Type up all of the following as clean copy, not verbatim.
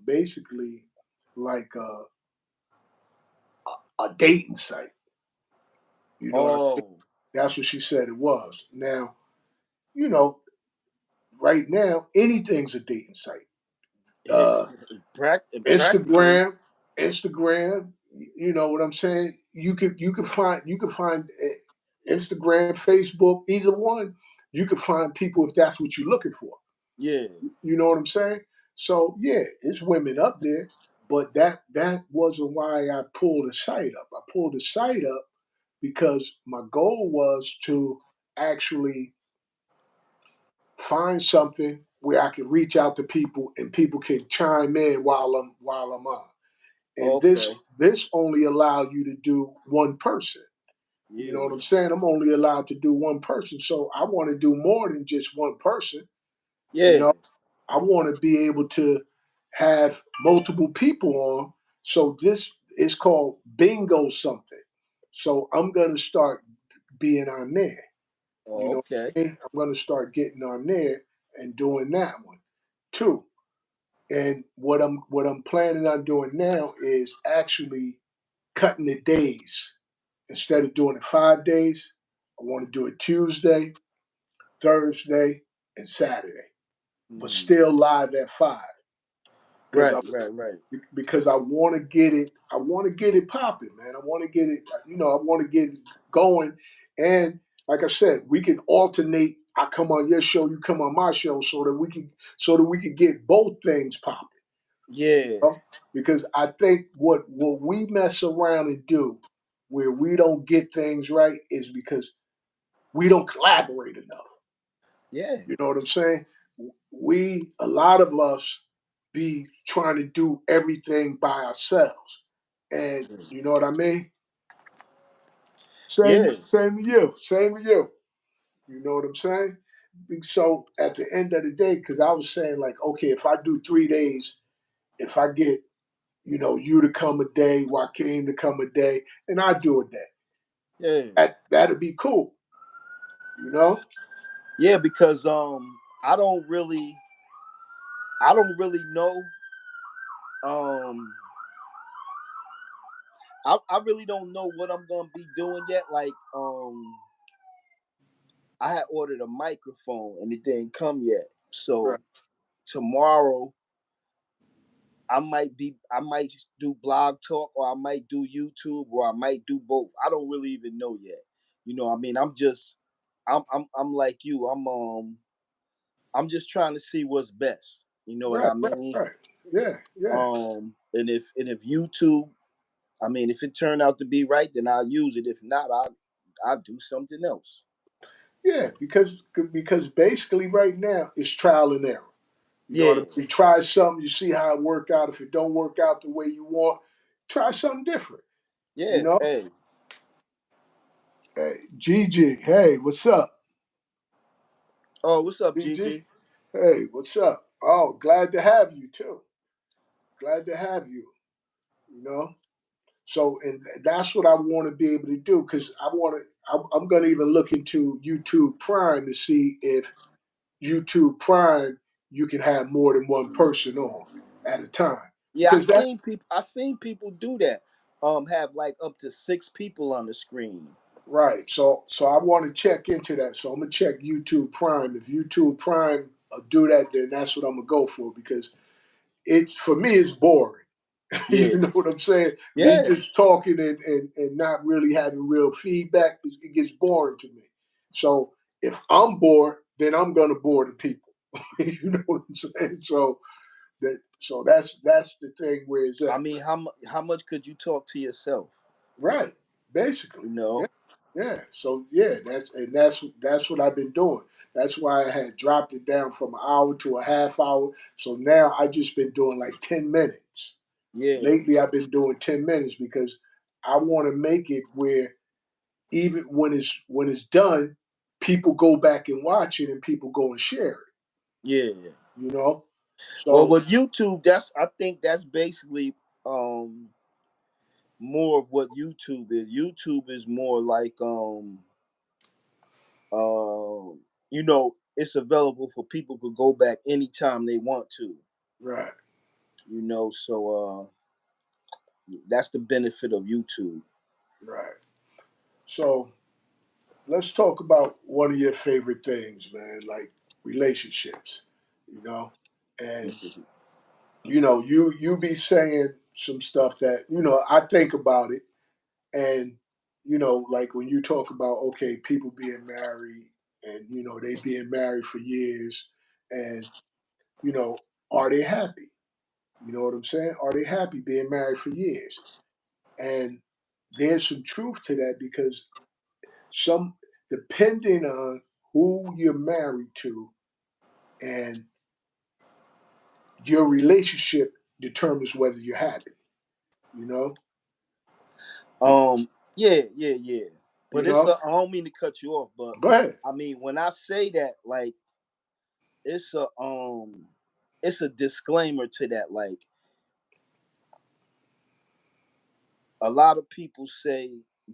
basically like a dating site. You know what I mean? Oh, That's what she said it was. Now, you know, right now anything's a dating site. Uh, practically, Instagram, Instagram. You know what I'm saying? You could find Instagram, Facebook, either one. You could find people if that's what you're looking for. yeah. You know what I'm saying? So yeah, it's women up there, but that wasn't why I pulled the site up. I pulled the site up because my goal was to actually find something where I can reach out to people and people can chime in while I'm on. And this Okay, this only allowed you to do one person. You know yeah, what I'm saying? I'm only allowed to do one person. So I want to do more than just one person. You yeah. know, I want to be able to have multiple people on. So this is called bingo something. So I'm gonna start being on there. You know Okay, what I mean? I'm gonna start getting on there and doing that one too. And what I'm planning on doing now is actually cutting the days. Instead of doing it 5 days, I want to do it Tuesday, Thursday, and Saturday, but mm. still live at 5 because I Right, right, right. because I want to get it. I want to get it popping, man. I want to get it. I want to get it going. And like I said, we can alternate. I come on your show, you come on my show, so that we can get both things popping. You Yeah, know? Because I think what we mess around and do, where we don't get things right, is because we don't collaborate enough. yeah, You know what I'm saying? A lot of us be trying to do everything by ourselves. And you know what I mean? Same, yeah, same to you. Same to you. You know what I'm saying? So at the end of the day, because I was saying like, okay, if I do 3 days, if I get, you to come a day, Joaquin to come a day, and I do a day, yeah, that'd be cool. You know? yeah. Because I don't really, I don't really know. Um, I really don't know what I'm gonna be doing yet. Like, I had ordered a microphone and it didn't come yet. Right. So tomorrow I might just do blog talk, or I might do YouTube, or I might do both. I don't really even know yet. I mean, I'm like you. I'm just trying to see what's best. You know what Right. I Right. mean? Right. Yeah. Yeah. And if YouTube, I mean, if it turned out to be right, then I'll use it. If not, I'll do something else. Yeah, because basically right now it's trial and error. You know what I Yeah, mean? You try something, you see how it work out. If it don't work out the way you want, try something different. You yeah. know? Hey, Hey, Gigi, hey, what's up? oh, what's up, Gigi? Gigi? Hey, what's up? Oh, glad to have you too. Glad to have you. You know? So, and that's what I want to be able to do because I'm going to even look into YouTube Prime to see if YouTube Prime, you can have more than one person on at a time. Yeah, Because that's I seen people do that. Have like up to 6 people on the screen. right. So I want to check into that. So I'm gonna check YouTube Prime. If YouTube Prime do that, then that's what I'm gonna go for because it for me it's boring. Yeah, You know what I'm saying? Me yeah, just talking and not really having real feedback, it gets boring to me. So if I'm bored, then I'm gonna bore the people. You know what I'm saying? So that's the thing where it's I at. mean, how much could you talk to yourself? Right. Basically. You Yeah. know? Yeah. So yeah, that's what I've been doing. That's why I had dropped it down from an hour to a half hour. So now I just been doing like 10 minutes. Yeah, Lately I've been doing 10 minutes because I want to make it where even when it's done, people go back and watch it and people go and share it. yeah. You know? Well, So with YouTube, I think that's basically um more of what YouTube is. YouTube is more like it's available for people to go back anytime they want to. right. So that's the benefit of YouTube. Right. So let's talk about one of your favorite things, man, like relationships. You know, and you be saying some stuff that I think about it, and like when you talk about okay, people being married, and they being married for years, and you know, are they happy? You know what I'm saying? Are they happy being married for years? And there's some truth to that because some depending on who you're married to and your relationship determines whether you're happy. You know, Be- Yeah, yeah, yeah. you But it's know. I don't mean to cut you off, but Go ahead. I mean when I say that, like it's a um it's a disclaimer to that. Like a lot of people say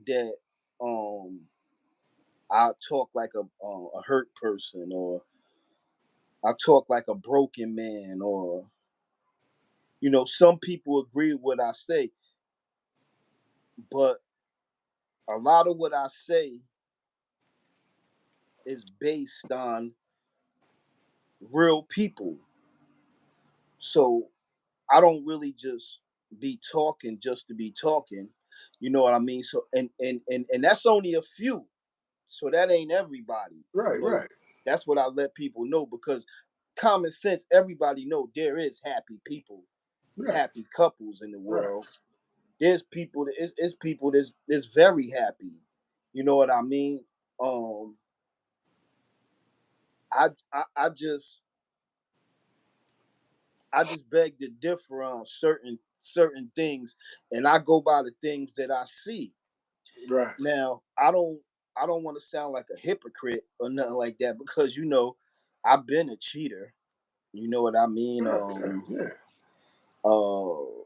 that um I talk like a hurt person, or I talk like a broken man, or some people agree with what I say, but a lot of what I say is based on real people. So I don't really just be talking just to be talking. You know what I mean? So and that's only a few. So that ain't everybody. Right, But right, that's what I let people know, because common sense, everybody know there is happy people, right, happy couples in the right. world. There's people that is people that's very happy. You know what I mean? Um I just beg to differ on certain things, and I go by the things that I see. Right, Now, I don't want to sound like a hypocrite or nothing like that, because I've been a cheater. You know what I mean? right, yeah, yeah. Uh,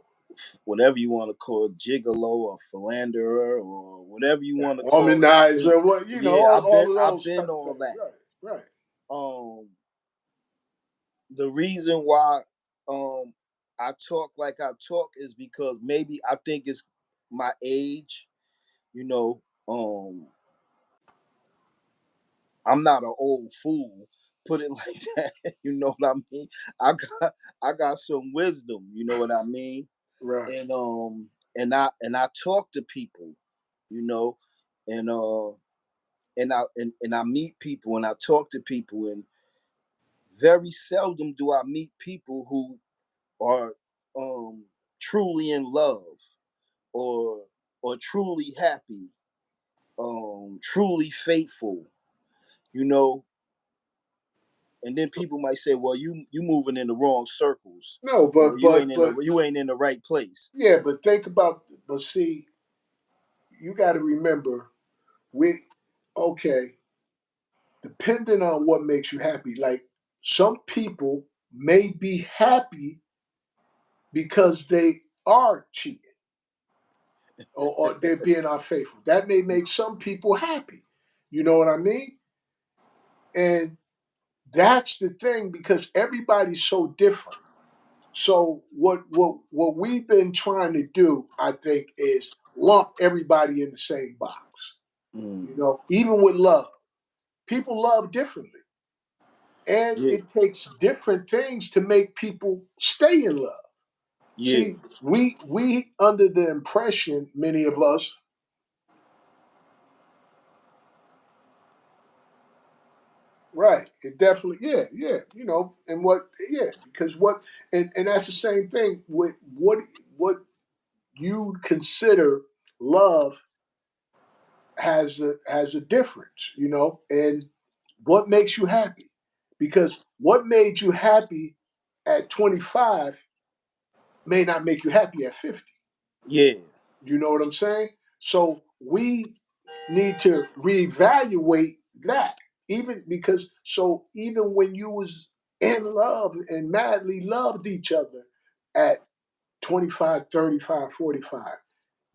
whatever you want to call it, gigolo or philanderer or whatever you want to call it. Womanizer, what Yeah, all of I've those been type of all things. that. Right, right, Um, the reason why um I talk like I talk is because maybe I think it's my age. You know, um, I'm not an old fool. Put it like that. You know what I mean? I got some wisdom. You know what I mean? right. And I talk to people. You know, and I meet people and I talk to people, and very seldom do I meet people who are truly in love, or truly happy, truly faithful, you know. And then people might say, "Well, you moving in the wrong circles, No, or you ain't in the right place." yeah, but think about, but see, you got to remember, we, okay, depending on what makes you happy. Like some people may be happy because they are cheating or they're being unfaithful. That may make some people happy. You know what I mean? And that's the thing because everybody's so different. So what we've been trying to do, I think, is lump everybody in the same box. Mm, Even with love, people love differently, and yeah, it takes different things to make people stay in love. yeah, See, we under the impression, many of us, right? It definitely, yeah, yeah, and yeah, because and that's the same thing with what you consider love has a difference, and what makes you happy, because what made you happy at 25 may not make you happy at 50. yeah, You know what I'm saying? So we need to reevaluate that. Even because even when you was in love and madly loved each other at 25, 35, 45,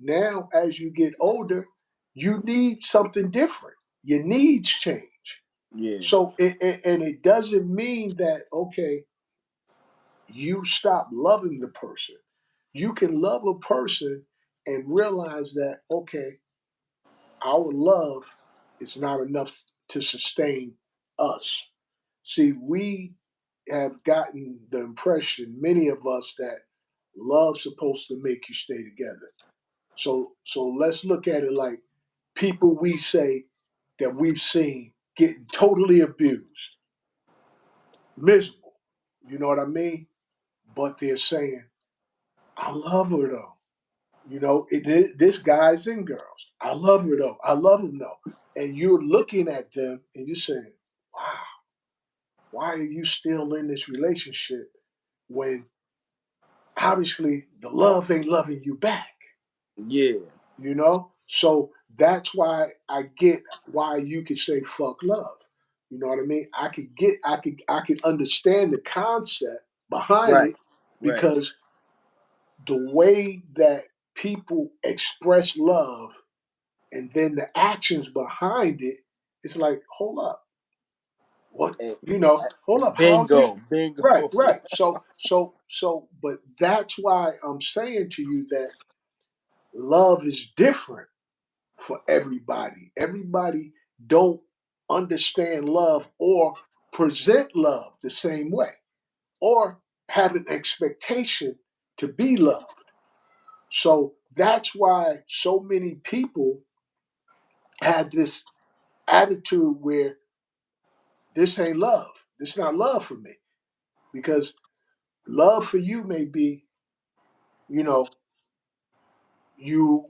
now as you get older, you need something different. Your needs change. yeah, So and it doesn't mean that okay, you stop loving the person. You can love a person and realize that, okay, our love is not enough to sustain us. See, we have gotten the impression, many of us, that love's supposed to make you stay together. So let's look at it like people we say that we've seen getting totally abused, miserable. You know what I mean? But they're saying, I love her though. This guys and girls. I love her though. I love him though. And you're looking at them and you're saying, wow, why are you still in this relationship when obviously the love ain't loving you back? Yeah. So that's why I get why you could say fuck love. You know what I mean? I could understand the concept behind Right. it, Right. because the way that people express love and then the actions behind it, it's like, hold up, what, Eh, hold up, how you, Bingo. right, Bingo. right. But that's why I'm saying to you that love is different for everybody. Everybody don't understand love or present love the same way or have an expectation to be loved. So that's why so many people have this attitude where this ain't love. This not love for me. Because love for you may be, you know, you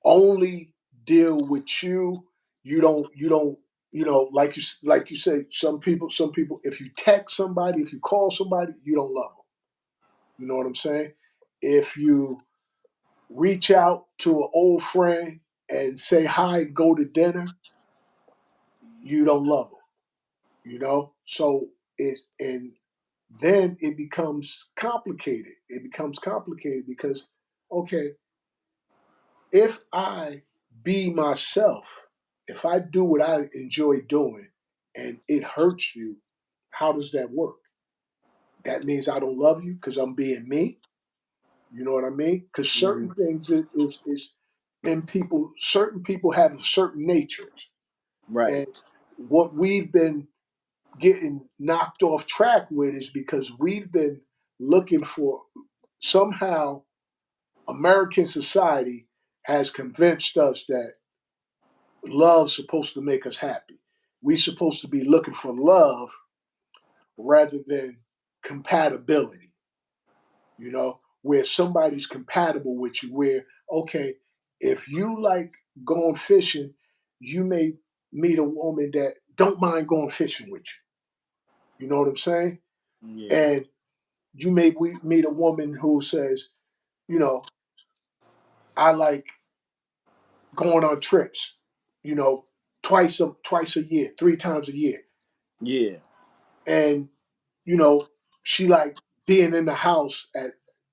only deal with you. You don't, like you say, some people, if you text somebody, if you call somebody, you don't love them. You know what I'm saying? If you reach out to an old friend and say hi and go to dinner, you don't love them. So it's and then it becomes complicated. It becomes complicated because, okay, if I be myself, if I do what I enjoy doing and it hurts you, how does that work? That means I don't love you because I'm being me. You know what I mean? Because Mhm. certain things is in people. Certain people have certain natures, Right. and what we've been getting knocked off track with is because we've been looking for, somehow American society has convinced us that love's supposed to make us happy. We're supposed to be looking for love rather than compatibility, where somebody's compatible with you, where, okay, if you like going fishing, you may meet a woman that don't mind going fishing with you. You know what I'm saying? Yeah. And you may meet a woman who says, you know, I like going on trips, you know, twice a year, 3 times a year. Yeah. And, you know, she like being in the house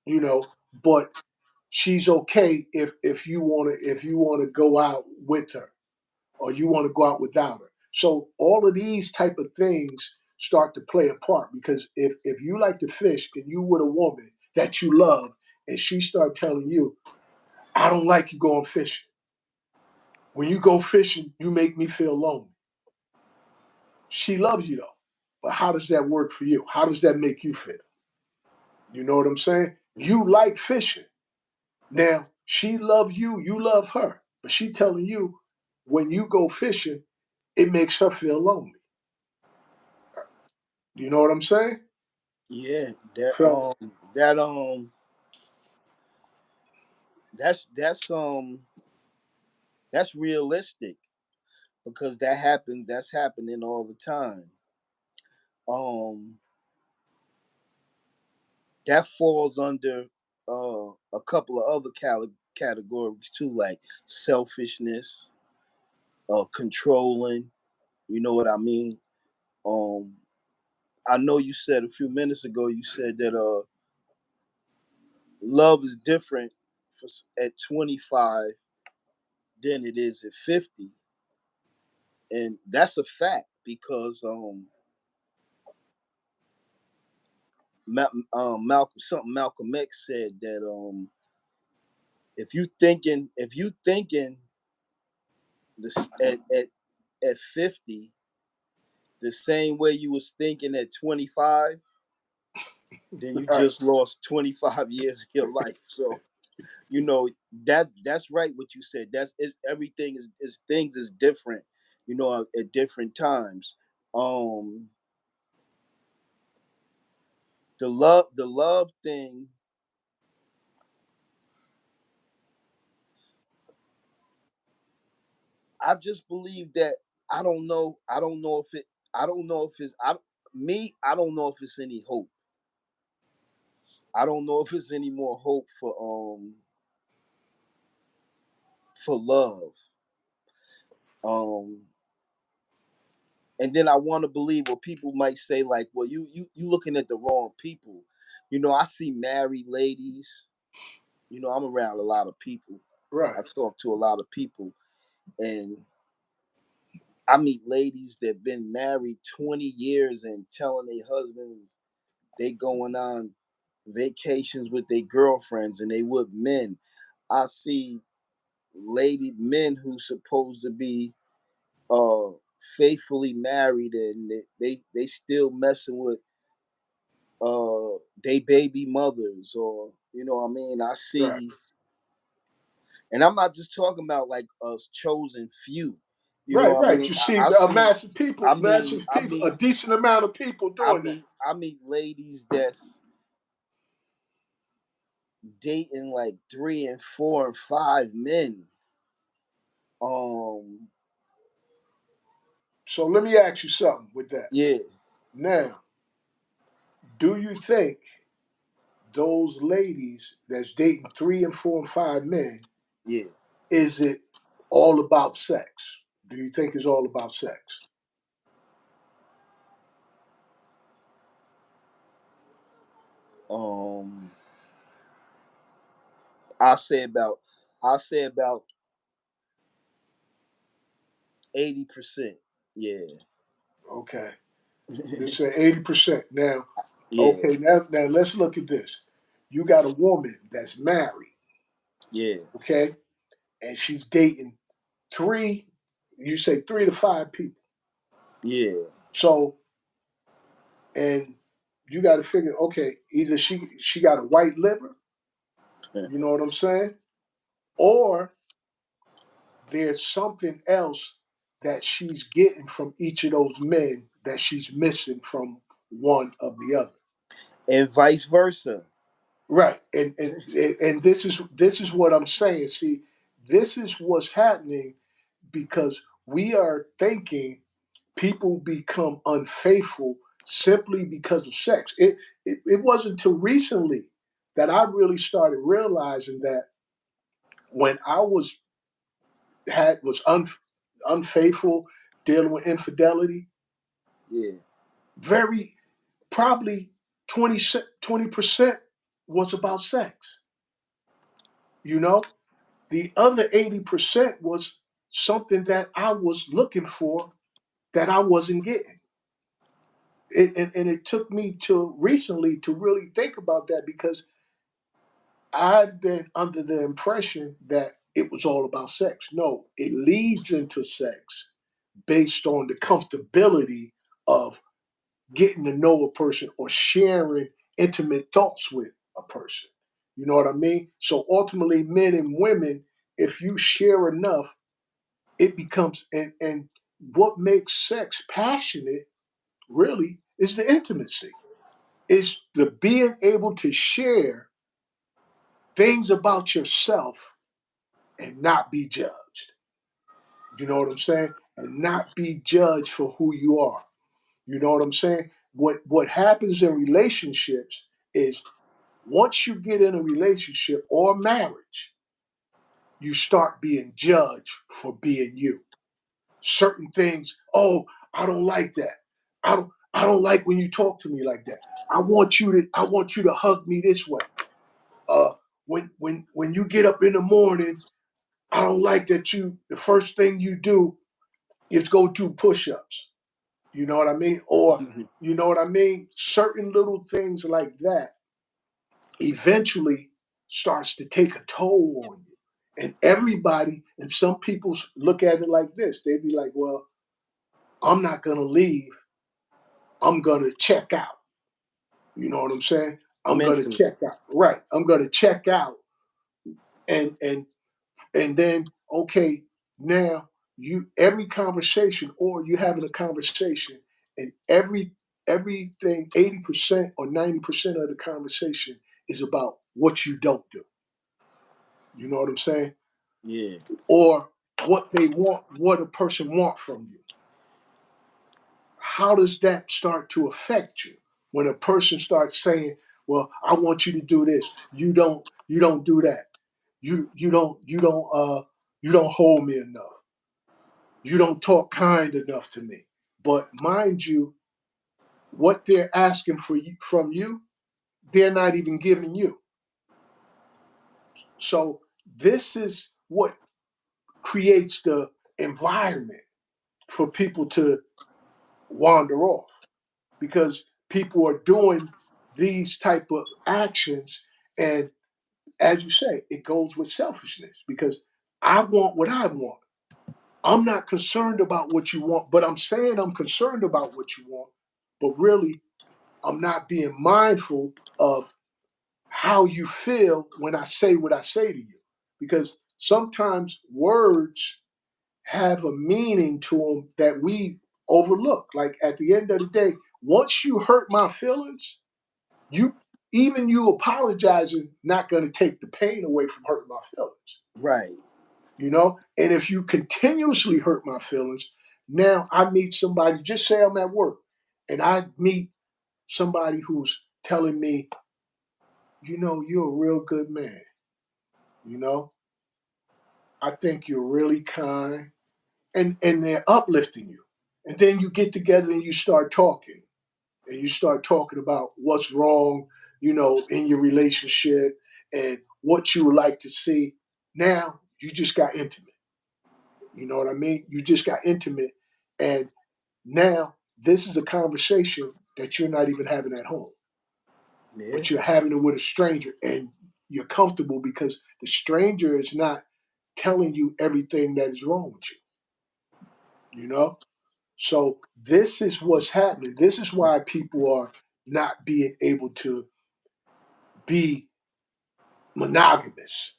you know, but she's okay if you wanna go out with her or you wanna go out without her. So all of these type of things start to play a part, because if you like to fish and you with a woman that you love and she start telling you, I don't like you going fishing. When you go fishing, you make me feel lonely. She loves you though. But how does that work for you? How does that make you feel? You know what I'm saying? You like fishing. Now, she loves you, you love her. But she telling you when you go fishing, it makes her feel lonely. You know what I'm saying? Yeah. That So that that's realistic because that's happening all the time. Um that falls under a couple of other categories too, like selfishness, controlling. You know what I mean? Um, I know you said a few minutes ago. You said that love is different at 25 than it is at 50, and that's a fact because Malcolm X said that if you thinking this at 50 the same way you was thinking at 25, then you Right, just lost 25 years of your life. So you know that's right what you said. That's is everything is things is different, at different times. Um the love thing, I just believe that I don't know if it I don't know if it's I don't know if it's any hope. I don't know if it's any more hope for love. Um and then I want to believe what people might say, like, well, you looking at the wrong people. I see married ladies. I'm around a lot of people. right, I talk to a lot of people, and I meet ladies that been married 20 years and telling their husbands they going on vacations with their girlfriends and they with men. I see lady men who supposed to be uh faithfully married, and they still messing with they baby mothers, or what I mean. I right, see, and I'm not just talking about like a chosen few. right, What I right. mean. You see I see. massive I people, a meet decent amount of people I doing that. meet I meet ladies that's dating like 3 and 4 and 5 men. Um, So let me ask you something with that. yeah, Now, do you think those ladies that's dating 3 and 4 and 5 men, yeah. is it all about sex? Do you think it's all about sex? Um, I say about I say about 80%. Yeah, Okay. Let's say 80%. Now, yeah, okay, now let's look at this. You got a woman that's married, yeah, okay, and she's dating three, you say 3 to 5 people. yeah. So, and you got to figure, okay, either she got a white liver, you know what I'm saying, or there's something else that she's getting from each of those men that she's missing from one of the other. And vice versa. Right. And this is what I'm saying. See, this is what's happening because we are thinking people become unfaithful simply because of sex. It wasn't until recently that I really started realizing that when I was unfaithful, dealing with infidelity, Yeah, very probably 20% was about sex. You know, the other 80% was something that I was looking for that I wasn't getting. And it took me to recently to really think about that because I've been under the impression that it was all about sex. No, it leads into sex based on the comfortability of getting to know a person or sharing intimate thoughts with a person. You know what I mean? So ultimately, men and women, if you share enough, it becomes and what makes sex passionate really is the intimacy. It's the being able to share things about yourself and not be judged. You know what I'm saying? And not be judged for who you are. You know what I'm saying? What happens in relationships is once you get in a relationship or marriage, you start being judged for being you. Certain things, oh, I don't like that. I don't like when you talk to me like that. I want you to hug me this way. Uh when you get up in the morning, I don't like that you the first thing you do is go do push-ups. You know what I mean? Or, you know what I mean? Certain little things like that eventually starts to take a toll on you. And everybody, and some people look at it like this. They be like, well, I'm not going to leave. I'm going to check out. You know what I'm saying? I'm going to Mentally. check out. Right. I'm going to check out. And, and, and then, okay, now you, every conversation, or you having a conversation, and everything, 80% or 90% of the conversation is about what you don't do. You know what I'm saying? Yeah. Or what they want, what a person want from you. How does that start to affect you when a person starts saying, well, I want you to do this, you don't do that, you don't hold me enough, you don't talk kind enough to me. But mind you, what they're asking for you, from you, they're not even giving you. So this is what creates the environment for people to wander off, because people are doing these type of actions. And as you say, it goes with selfishness, because I want what I want. I'm not concerned about what you want, but I'm saying I'm concerned about what you want. But really, I'm not being mindful of how you feel when I say what I say to you. Because sometimes words have a meaning to them that we overlook. Like at the end of the day, once you hurt my feelings, you, even you apologizing, not going to take the pain away from hurting my feelings. Right. You know, and if you continuously hurt my feelings, now I meet somebody. Just say I'm at work, and I meet somebody who's telling me, you know, you're a real good man. You know, I think you're really kind, and they're uplifting you. And then you get together and you start talking, and you start talking about what's wrong, you know, in your relationship and what you would like to see. Now you just got intimate. You know what I mean? You just got intimate. And now this is a conversation that you're not even having at home, Yeah. but you're having it with a stranger, and you're comfortable because the stranger is not telling you everything that is wrong with you, you know? So this is what's happening. This is why people are not being able to be monogamous,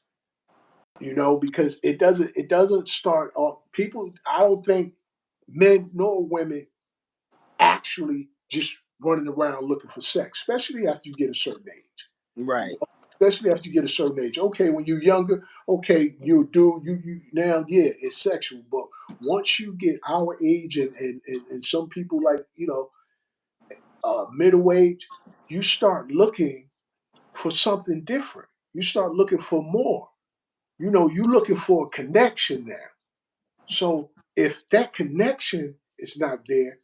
you know, because it doesn't start off. People, I don't think men nor women actually just running around looking for sex, especially after you get a certain age. Right. Especially after you get a certain age. Okay, when you're younger, okay, you do you now, yeah, it's sexual. But once you get our age, and some people, like, you know, middle age, you start looking for something different. You start looking for more. You know, you're looking for a connection now. So if that connection is not there,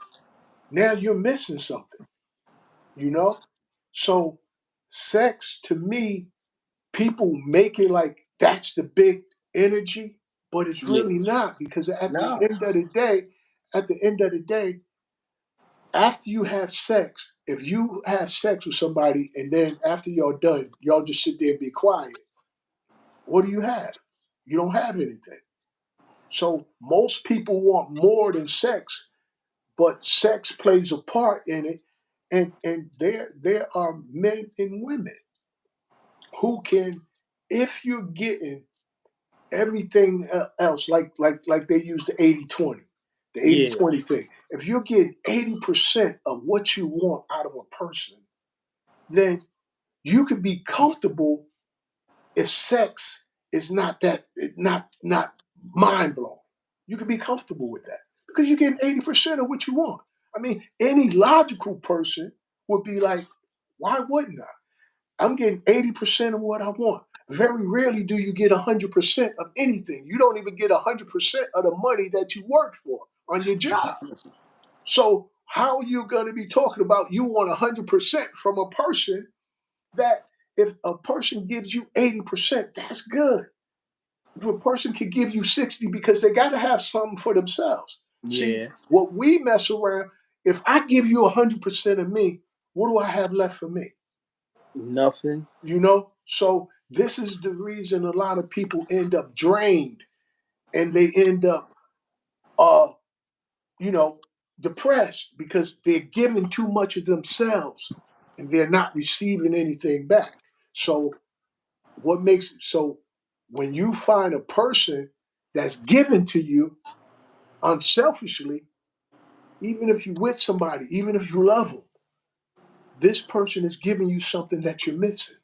now you're missing something, you know? So sex, to me, people make it like that's the big energy, but it's Yeah. really not, because at the No. end of the day, at the end of the day, after you have sex, if you have sex with somebody and then after y'all done, y'all just sit there and be quiet, what do you have? You don't have anything. So most people want more than sex, but sex plays a part in it. And there are men and women who can, if you're getting everything else, like they use the 80/20, the eighty Yeah. twenty thing. If you're getting 80% of what you want out of a person, then you can be comfortable if sex is not that, not mind blowing. You can be comfortable with that because you're getting 80% of what you want. I mean, any logical person would be like, why wouldn't I? I'm getting 80% of what I want. Very rarely do you get 100% of anything. You don't even get 100% of the money that you work for on your job. So how are you going to be talking about you want 100% from a person that, if a person gives you 80%, that's good. If a person can give you 60, because they got to have something for themselves. See, Yeah. what we mess around, if I give you 100% of me, what do I have left for me? Nothing. You know? So this is the reason a lot of people end up drained and they end up uh, you know, depressed because they're giving too much of themselves and they're not receiving anything back. So what makes so when you find a person that's given to you unselfishly, even if you're with somebody, even if you love them, this person is giving you something that you're missing.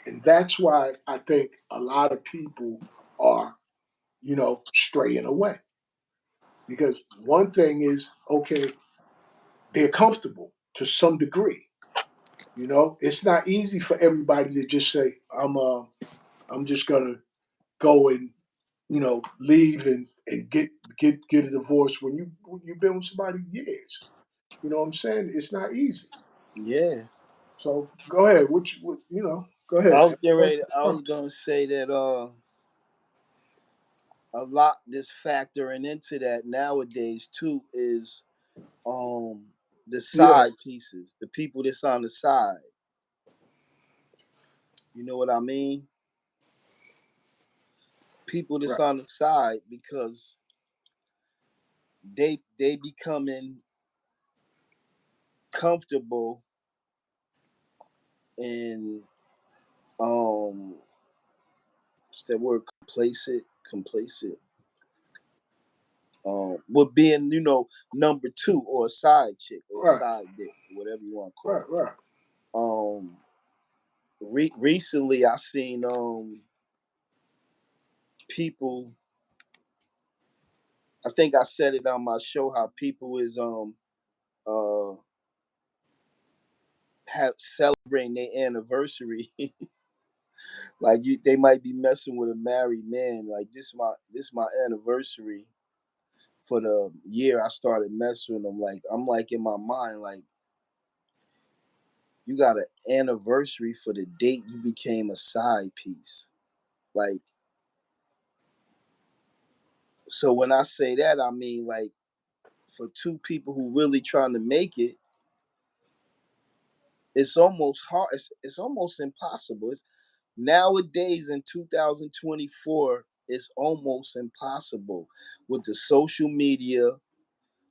And that's why I think a lot of people are, straying away. Because one thing is, okay, they're comfortable to some degree. It's not easy for everybody to just say, I'm just gonna go and, leave and get a divorce when you've been with somebody years. You know what I'm saying? It's not easy. Yeah. So go ahead. Go ahead. I was gonna say that a lot this factoring into that nowadays too is um the Yeah, side pieces, the people that's on the side. You know what I mean? People that's right. on the side because they becoming comfortable and what's that word, complacent with being, number two or a side chick or a Right, side dick, whatever you want to right, call right, it. Recently I seen people, I think I said it on my show, how people is uh have celebrating their anniversary. Like they might be messing with a married man. Like this my anniversary for the year I started messing with them. Like I'm like in my mind, like you got an anniversary for the date you became a side piece. Like, so when I say that, I mean like for two people who really trying to make it, it's almost hard. It's almost impossible. It's nowadays in 2024, it's almost impossible with the social media,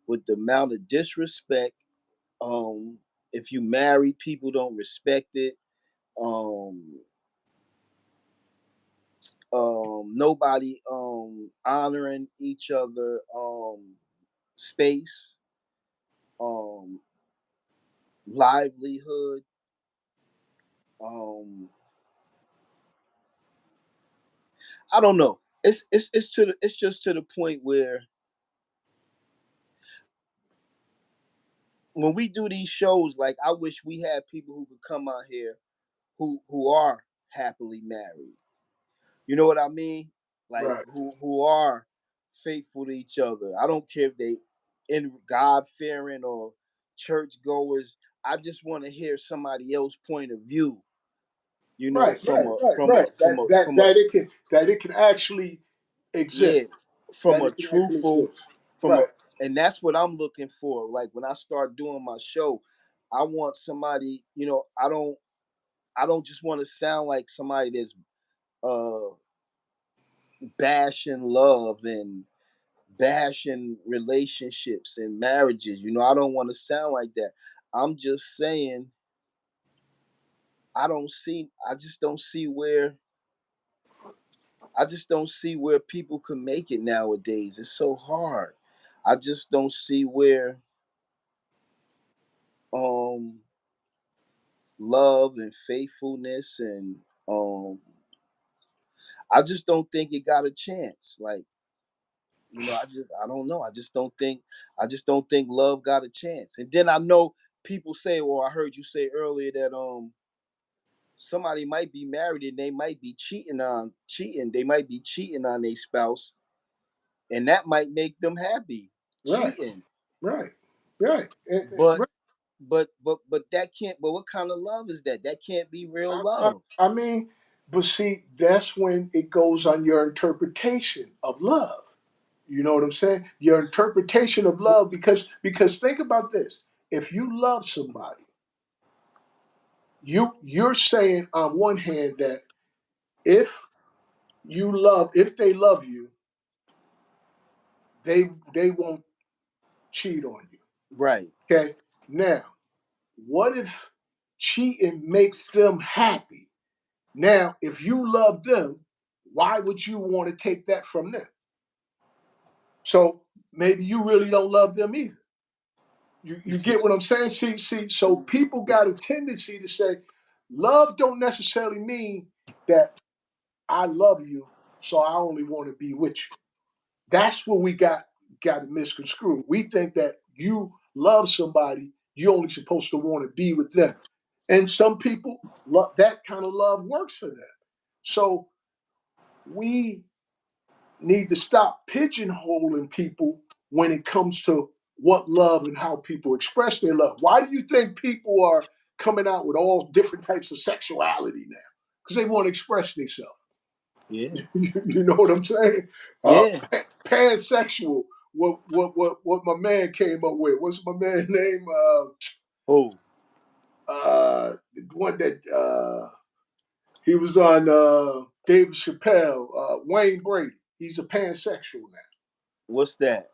with the amount of disrespect. Um, if you marry, people don't respect it. Um, Nobody honoring each other space, um, livelihood. Um, I don't know. It's just to the point where when we do these shows, like I wish we had people who could come out here who are happily married. You know what I mean? Like right. who are faithful to each other. I don't care if they in God fearing or church goers. I just want to hear somebody else's point of view. You know, Right, from right, a right, from a right. from a from a That it can actually exist. yeah, from That a it can actually truthful, exist. from a, Right, and that's what I'm looking for. Like when I start doing my show, I want somebody. I don't just want to sound like somebody that's uh bashing love and bashing relationships and marriages. I don't want to sound like that. I'm just saying I just don't see where people can make it nowadays. It's so hard. I just don't see where um love and faithfulness and I just don't think it got a chance. Like, I don't know. I just don't think love got a chance. And then I know people say, well, I heard you say earlier that somebody might be married and they might be cheating. They might be cheating on their spouse, and that might make them happy, right, cheating. right, right. But Right. that can't. But what kind of love is that? That can't be real I, love. I mean, but see, that's when it goes on your interpretation of love. You know what I'm saying? Your interpretation of love, because think about this. If you love somebody, you're saying on one hand that if if they love you, they won't cheat on you. Right. Okay? Now, what if cheating makes them happy? Now, if you love them, why would you want to take that from them? So maybe you really don't love them either. You get what I'm saying? See, so people got a tendency to say, love don't necessarily mean that I love you, so I only want to be with you. That's what we got it misconstrued. We think that you love somebody, you're only supposed to want to be with them. And some people that kind of love works for them. So we need to stop pigeonholing people when it comes to what love and how people express their love. Why do you think people are coming out with all different types of sexuality now? Because they want to express themselves. Yeah. You know what I'm saying? Yeah. Pansexual. What my man came up with? What's my man's name? Oh, The one that he was on David Chappelle, Wayne Brady. He's a pansexual now. what's that?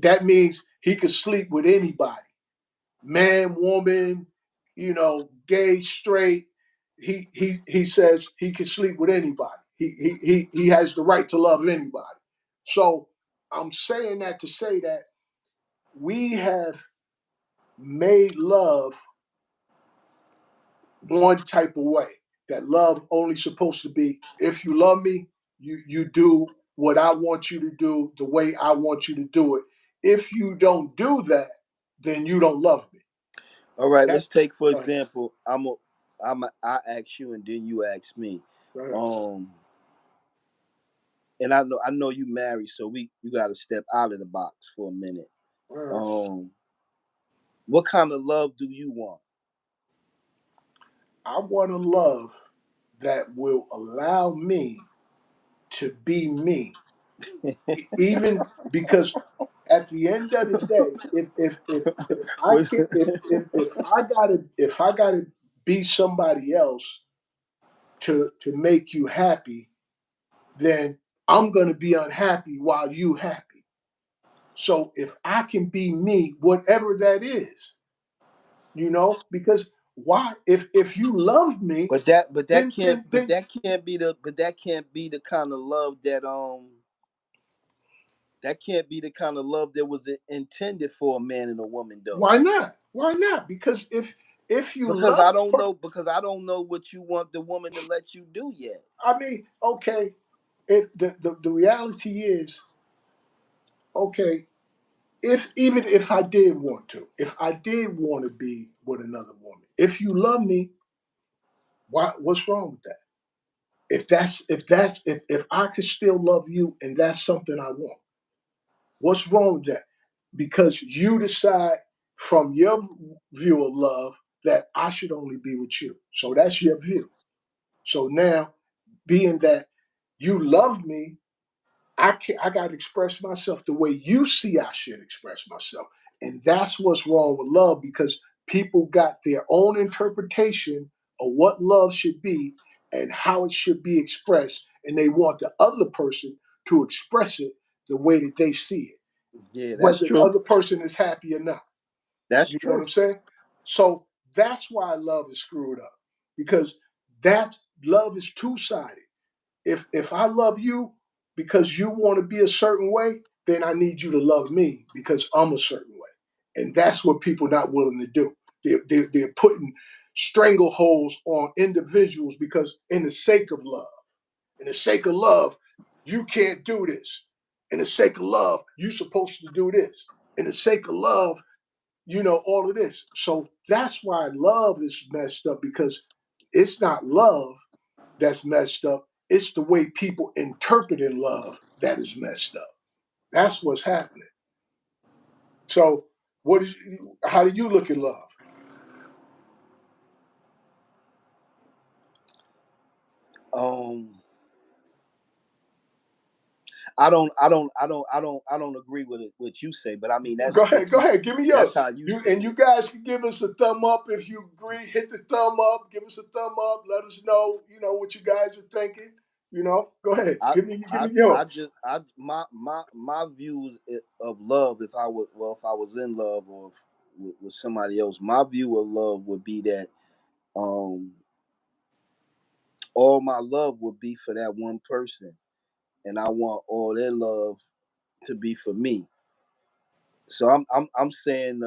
That means he could sleep with anybody, man, woman, gay, straight. He says he can sleep with anybody. He has the right to love anybody. So I'm saying that to say that we have made love one type of way. That love only supposed to be if you love me, you do what I want you to do the way I want you to do it. If you don't do that, then you don't love me. All right, That let's take for go ahead. example. I ask you and then you ask me. Go ahead. Um, and I know you married, so you got to step out of the box for a minute. Go ahead. Um, what kind of love do you want? I want a love that will allow me to be me. Even because at the end of the day, if I What- can if I gotta be somebody else to make you happy, then I'm gonna be unhappy while you happy. So if I can be me, whatever that is, because why? If you love me, but then that can't be the kind of love that can't be the kind of love that was intended for a man and a woman though. why not? Why not? Because if you Because love, I don't know what you want the woman to let you do yet. I mean, okay, the reality is, okay, if even if I did want to, if I did want to be with another woman, if you love me, what's wrong with that? If I could still love you and that's something I want, what's wrong with that? Because you decide from your view of love that I should only be with you. So that's your view. So now, being that you love me, I got to express myself the way you see I should express myself. And that's what's wrong with love because people got their own interpretation of what love should be and how it should be expressed. And they want the other person to express it the way that they see it, Yeah, that's whether the true. other person is happy or not. That's You know what true. I'm saying? So that's why love is screwed up because that love is two sided. If I love you because you want to be a certain way, then I need you to love me because I'm a certain way. And that's what people not willing to do. They're putting strangleholds on individuals because in the sake of love, in the sake of love, you can't do this. In the sake of love, you're supposed to do this. In the sake of love, all of this. So that's why love is messed up because it's not love that's messed up. It's the way people interpret in love that is messed up. That's what's happening. So, how do you look at love? Um, I don't agree with it what you say, but I mean Go that's ahead, go ahead. Give me yours. that's how you You see and you it. guys can give us a thumb up if you agree. Hit the thumb up. Give us a thumb up. Let us know. You know what you guys are thinking. You know. Go ahead. I Give me yours. my views of love, if I was in love or if, with somebody else, my view of love would be that um all my love would be for that one person, and I want all their love to be for me. So I'm saying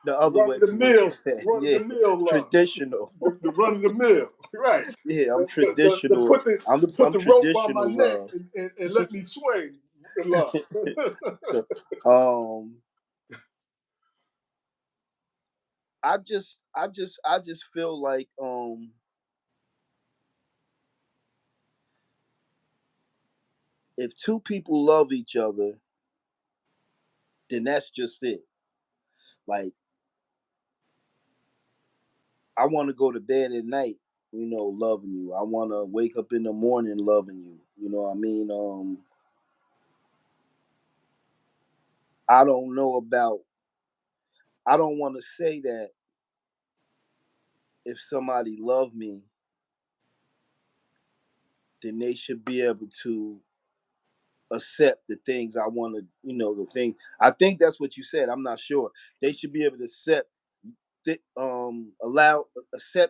the other run way of the for what you mill, said. run of Yeah, the mill love. traditional. The run of the mill. Right. Yeah, I'm The traditional. put the I'm to put I'm the rope on my traditional neck love. and let me swing the love. So um I just feel like if two people love each other, then that's just it. Like I want to go to bed at night, loving you. I want to wake up in the morning loving you. You know what I mean? I don't know about I don't want to say that if somebody love me, then they should be able to accept the things I want to, the thing. I think that's what you said. I'm not sure. They should be able to accept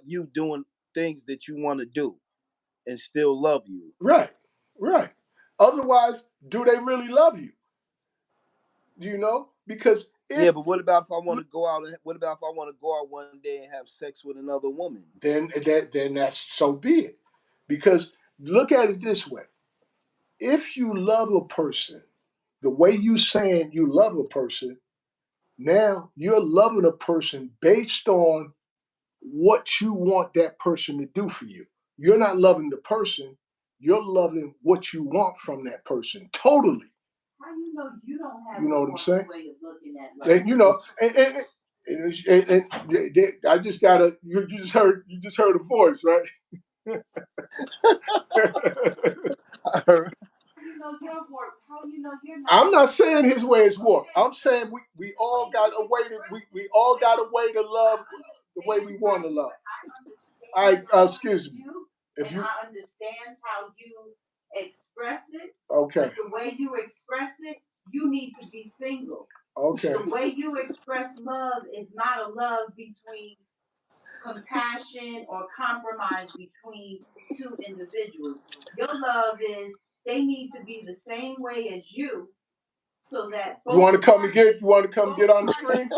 you doing things that you want to do and still love you. Right. Right. Otherwise, do they really love you? Do you know? Because Yeah, if but what about if I want to go out and what about if I want to go out one day and have sex with another woman? then that's so be it. Because look at it this way: if you love a person, the way you saying you love a person, now you're loving a person based on what you want that person to do for you. You're not loving the person, you're loving what you want from that person totally. How you know you don't have, you know what I'm saying? Way of looking at love. And, you know, I just gotta. You just heard a voice, right? You know your work. How you know you're not? I'm not saying his way is warped. I'm saying we all got a way to we all got a way to love the way we want to love. I excuse me. If you, I understand how you express it. Okay. But the way you express it, you need to be single. Okay. The way you express love is not a love between compassion or compromise between two individuals. Your love is they need to be the same way as you, so that you want to come and get you want to come get on the screen.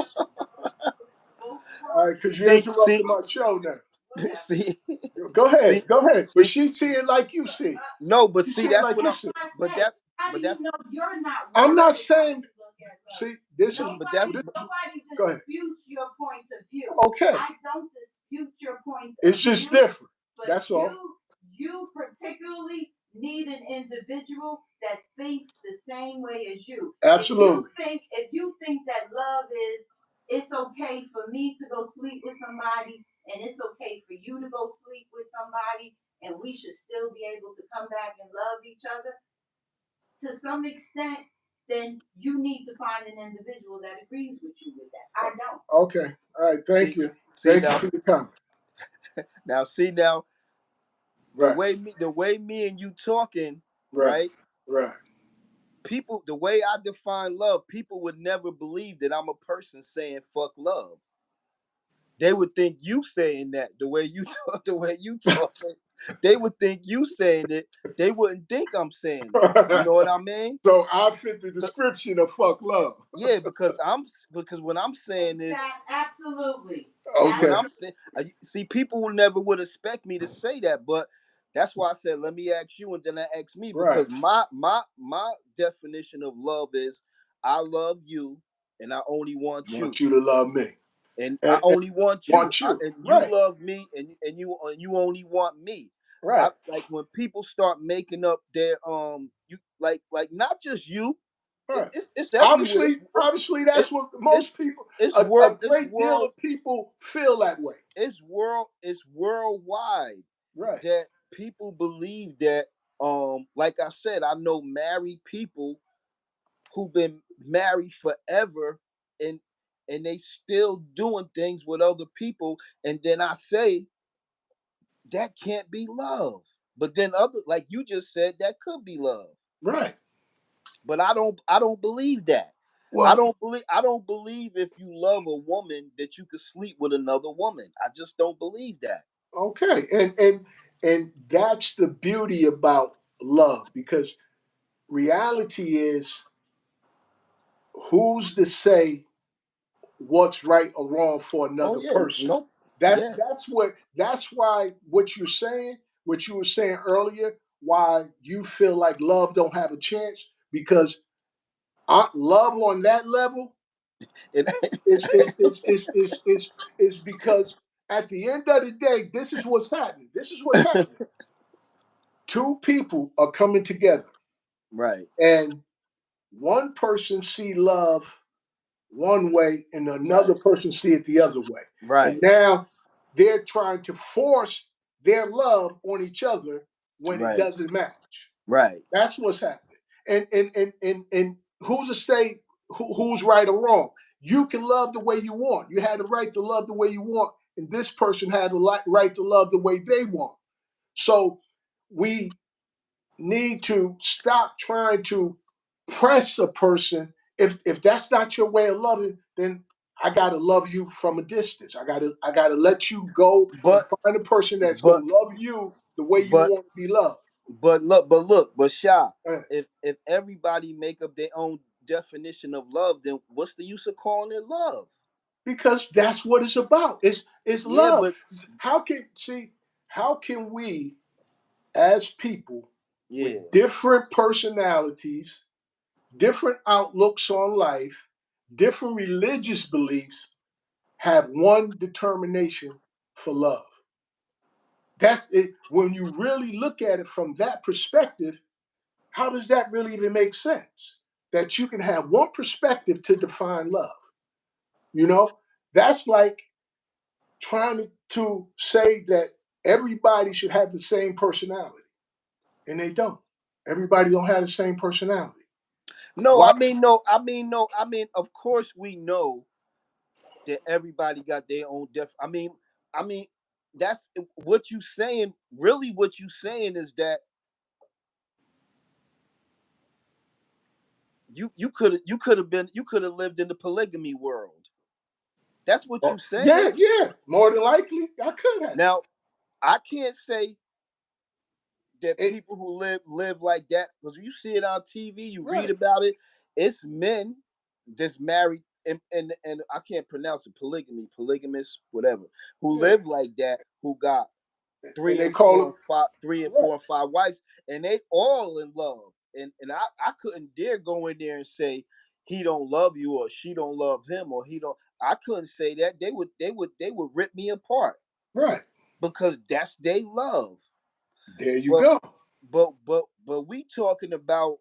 All right, because you interrupted my show now. see, Go ahead, see, go ahead. But see. she see it like you see it. No, but You see, see it that's like what you I'm. see it. But that, How but do you that's, know you're not? I'm not saying. See, this is. but that's, Nobody Go ahead. disputes your point of view. Okay. I don't dispute your point of It's view. just different. But That's all. you particularly need an individual that thinks the same way as you. Absolutely. If you think that love is it's okay for me to go sleep with somebody and it's okay for you to go sleep with somebody and we should still be able to come back and love each other to some extent, then you need to find an individual that agrees with you with that. I don't. Okay. All right. Thank you. see Thank you now, for your comment. now, Right. the way me and you talking, Right. right? Right. People, the way I define love, people would never believe that I'm a person saying fuck love. They would think you saying that the way you talk, the way you talking. They would think you saying it. They wouldn't think I'm saying it. You know what I mean? So I fit the So, description of fuck love. yeah, because when I'm saying this, Absolutely. when Okay. I'm saying, see, people will never would expect me to say that, but that's why I said let me ask you and then I ask me Right. because my definition of love is I love you and I only want you. Want you to love me. And I And only want you, want you. and you Right. love me, and you only want me. Right. Like when people start making up their you like not just you, Right. it's everywhere. Obviously, that's It, what it's most people, it's a world it's great deal world of people feel that way. it's worldwide Right. that people believe that Like I said, I know married people who've been married forever, and they still doing things with other people, and then I say that can't be love. But then other, like you just said, that could be love. Right. But I don't believe that. I Well, don't believe I don't believe if you love a woman that you could sleep with another woman. I just don't believe that. okay. And that's the beauty about love, because reality is, who's to say what's right or wrong for Oh another yeah, person? nope. That's Yeah. that's what that's why what you're saying, what you were saying earlier, why you feel like love don't have a chance, because love on that level And is because at the end of the day, this is what's happening. This is what's happening. Two people are coming together, right, and one person see love one way and another right, person see it the other way. And right, now they're trying to force their love on each other when it right, doesn't match. right. That's what's happening. And who's to say who's right or wrong? You can love the way you want. You had the right to love the way you want, and this person had the right to love the way they want. So we need to stop trying to press a person. If that's not your way of loving, then I gotta love you from a distance. I gotta let you go and But find a person that's gonna but love you the way you but want to be loved. but Sha, Uh, if everybody make up their own definition of love, then what's the use of calling it love? because that's what it's about. It's Yeah, love. but How can we as people yeah. with different personalities, different outlooks on life, different religious beliefs have one determination for love? That's it. When you really look at it from that perspective, how does that really even make sense? That you can have one perspective to define love. You know, that's like trying to say that everybody should have the same personality, and they don't. Everybody don't have the same personality. No, Why? I mean no, I mean no, I mean of course we know that everybody got their own I mean that's what you saying. Really, what you saying is that you could have lived in the polygamy world. That's what you Oh, yeah, saying. yeah. More than likely, I could have. Now, I can't say that It, people who live like that, because you see it on TV, you read right. about it. It's men that's married, and I can't pronounce it, polygamous, whatever, who Yeah. live like that, who got And three they and call four them and five, three and right, four and five wives, and they all in love. And I couldn't dare go in there and say he don't love you or she don't love him or he don't. I couldn't say that. They would rip me apart right. because that's they love. There you But go. but we talking about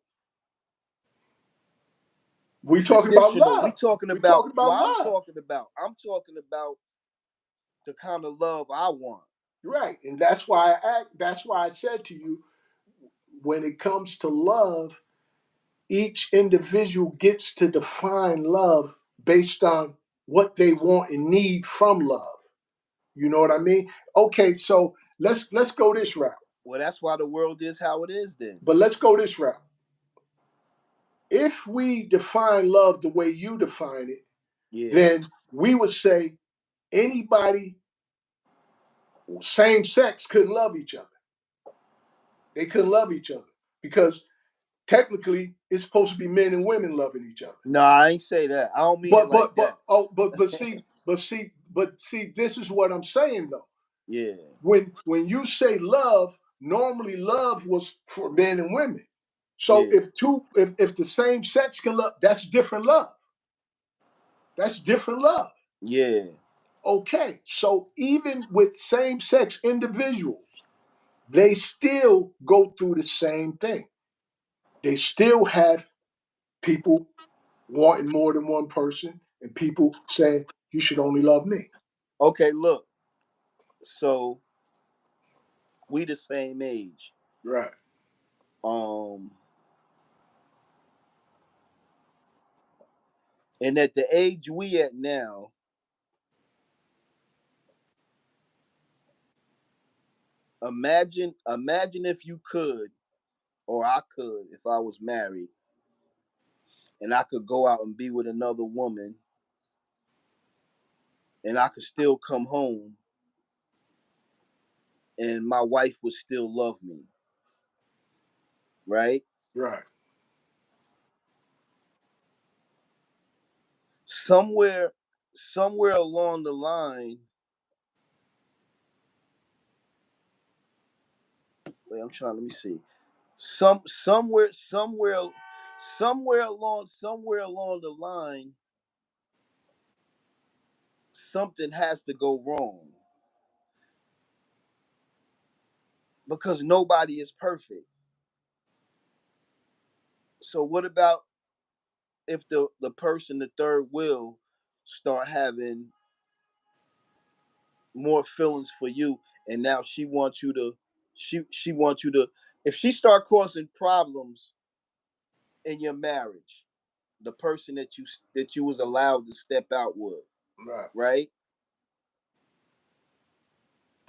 We talking about traditional. We love. talking We about talking what about love. I'm talking about the kind of love I want. Right. And that's why that's why I said to you, when it comes to love, each individual gets to define love based on what they want and need from love. You know what I mean? Okay, so let's go this route. Well, that's why the world is how it is. Then, But let's go this route. If we define love the way you define it, yeah, then we would say anybody same sex couldn't love each other. They couldn't love each other because technically it's supposed to be men and women loving each other. no, I ain't say that. I don't mean it like that. But see, this is what I'm saying though. Yeah, When you say love, normally love was for men and women. So yeah, if the same sex can love, that's different love. That's different love. yeah. Okay, so even with same sex individuals, they still go through the same thing. They still have people wanting more than one person and people saying, you should only love me. Okay, look. So we the same age. Right. Um, and at the age we at now, imagine if you could, or I could, if I was married, and I could go out and be with another woman, and I could still come home, and my wife would still love me, right? Right. Somewhere, somewhere along the line, wait, I'm trying. Let me see. Somewhere along the line, something has to go wrong because nobody is perfect. So what about if the person, the third wheel, start having more feelings for you, and now she wants you to, she wants you to, if she start causing problems in your marriage, the person that you was allowed to step out with, Right. right?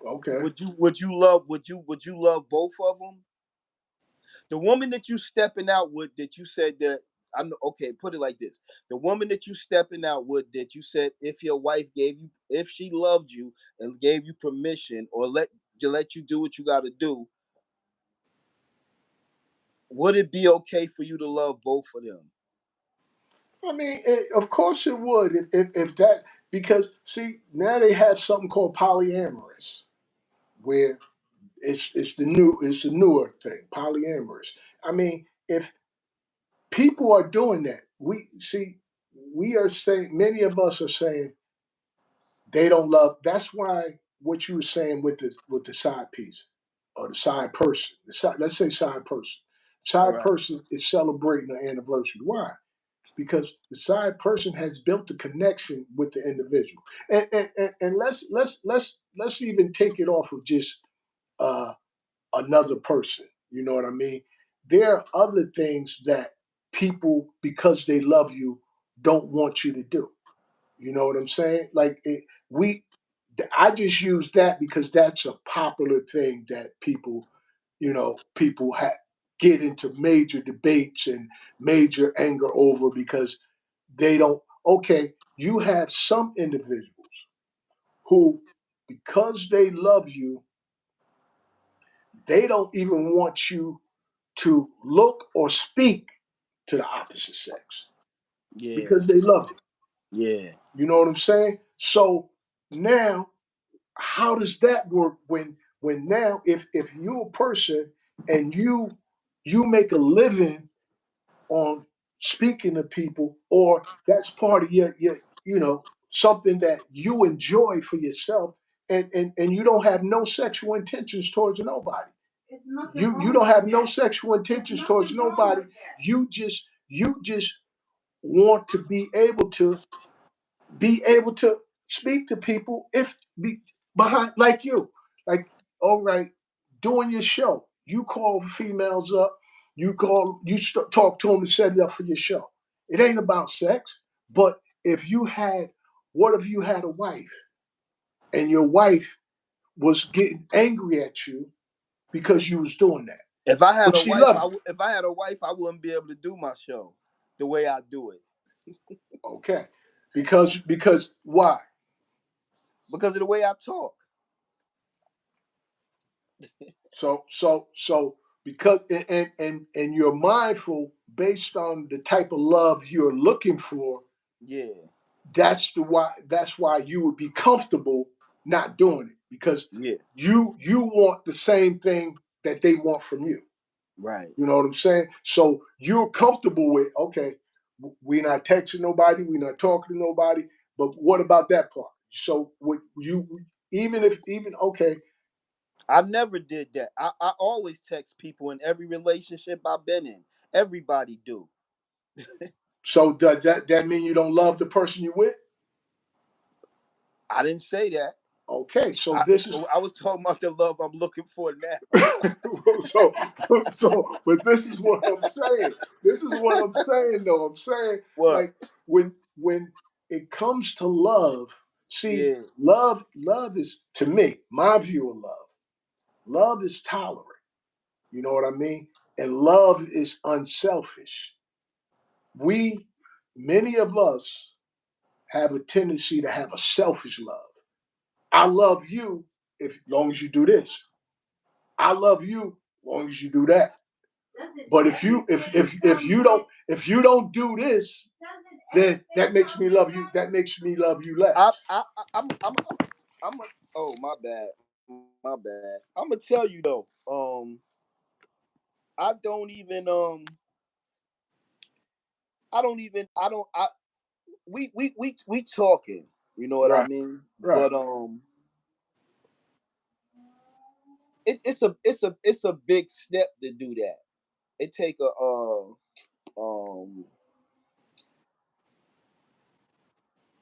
Okay. Would you love both of them? The woman that you stepping out with, that you said that, I'm okay. Put it like this: the woman that you stepping out with, that you said, if your wife gave you, if she loved you and gave you permission, or let you do what you got to do, would it be okay for you to love both of them? I mean, of course it would if that, because see, now they have something called polyamorous, where it's the newer thing, polyamorous. I mean, if people are doing that, we see, we are saying, many of us are saying they don't love. That's why what you were saying with the side piece or the side person, let's say All side right. person is celebrating the anniversary. Why? Because the side person has built a connection with the individual. And let's even take it off of just uh, another person. You know what I mean? There are other things that people, because they love you, don't want you to do. You know what I'm saying? Like we, I just use that because that's a popular thing that people, get into major debates and major anger over because they don't. Okay, you have some individuals who, because they love you, they don't even want you to look or speak to the opposite sex Yeah. because they love you. Yeah. You know what I'm saying? So now, how does that work when now if you're a person and you make a living on speaking to people, or that's part of your something that you enjoy for yourself, and you don't have no sexual intentions towards nobody. It's nothing You wrong don't with have no that. sexual There's intentions towards nothing wrong nobody. with that. You just want to be able to speak to people, if be behind, like you, like, all right, doing your show, you call females up, talk to them and set it up for your show. It ain't about sex. But if you had what if you had a wife, and your wife was getting angry at you because you was doing that, If I had but a she wife, loved if I had a wife, I wouldn't be able to do my show the way I do it you. Okay, because why? because of the way I talk. So because and you're mindful based on the type of love you're looking for. Yeah. That's why you would be comfortable not doing it, because Yeah. you want the same thing that they want from you. Right. You know what I'm saying? So you're comfortable with, okay, we're not texting nobody, we're not talking to nobody, but what about that part? So what you even okay, I never did that. I always text people in every relationship I've been in. Everybody do. so does that mean you don't love the person you're with? I didn't say that. Okay, so I, this is I was talking about the love I'm looking for now. so but this is what I'm saying. This is what I'm saying though. I'm saying What? like when it comes to love, see, Yeah. love is to me, my view of love. Love is tolerant. You know what I mean? And love is unselfish. We many of us have a tendency to have a selfish love. I love you if long as you do this. I love you long as you do that. Doesn't But everything if come you with? don't do this, Doesn't then everything that makes come me with love you. that? That makes me love you I less. I I- I'm a, oh my bad. My bad. I'm gonna tell you though. I don't even I don't even I don't I we talking, you know what I Right, mean? right. But it's a big step to do that. It take a um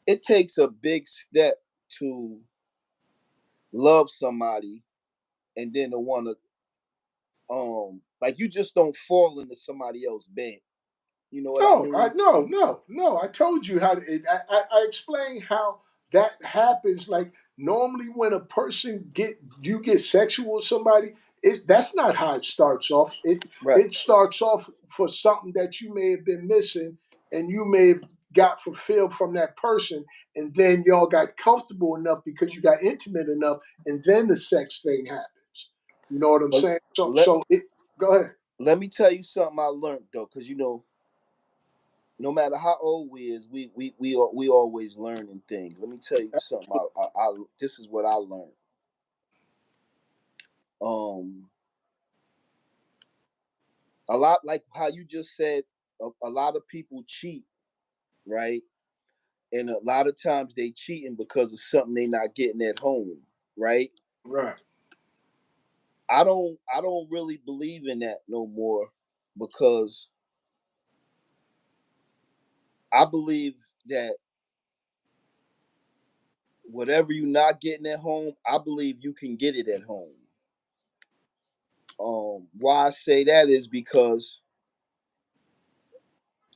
it takes a big step to love somebody and then to want to like you just don't fall into somebody else's bed. You know what I No, mean? no. I told you how. I explained how that happens. Like normally, when a person you get sexual with somebody, that's not how it starts off. Right. It starts off for something that you may have been missing, and you may have got fulfilled from that person, and then y'all got comfortable enough because you got intimate enough, and then the sex thing happens. You know what I'm But saying? So let go ahead. let me tell you something I learned though, because no matter how old we is, we always learning things. Let me tell you something. I this is what I learned. Um, a lot like how you just said, a lot of people cheat, right? And a lot of times they cheating because of something they not getting at home, right? Right, I don't really believe in that no more because I believe that whatever you're not getting at home, I believe you can get it at home. Why I say that is because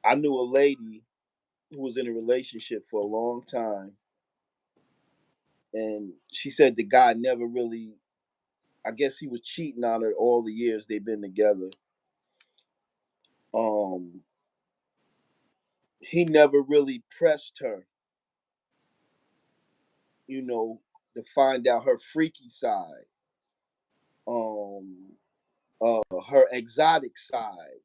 I knew a lady who was in a relationship for a long time, and she said the guy never really. I guess he was cheating on her all the years they've been together. Um, he never really pressed her, you know, to find out her freaky side, um, her exotic side,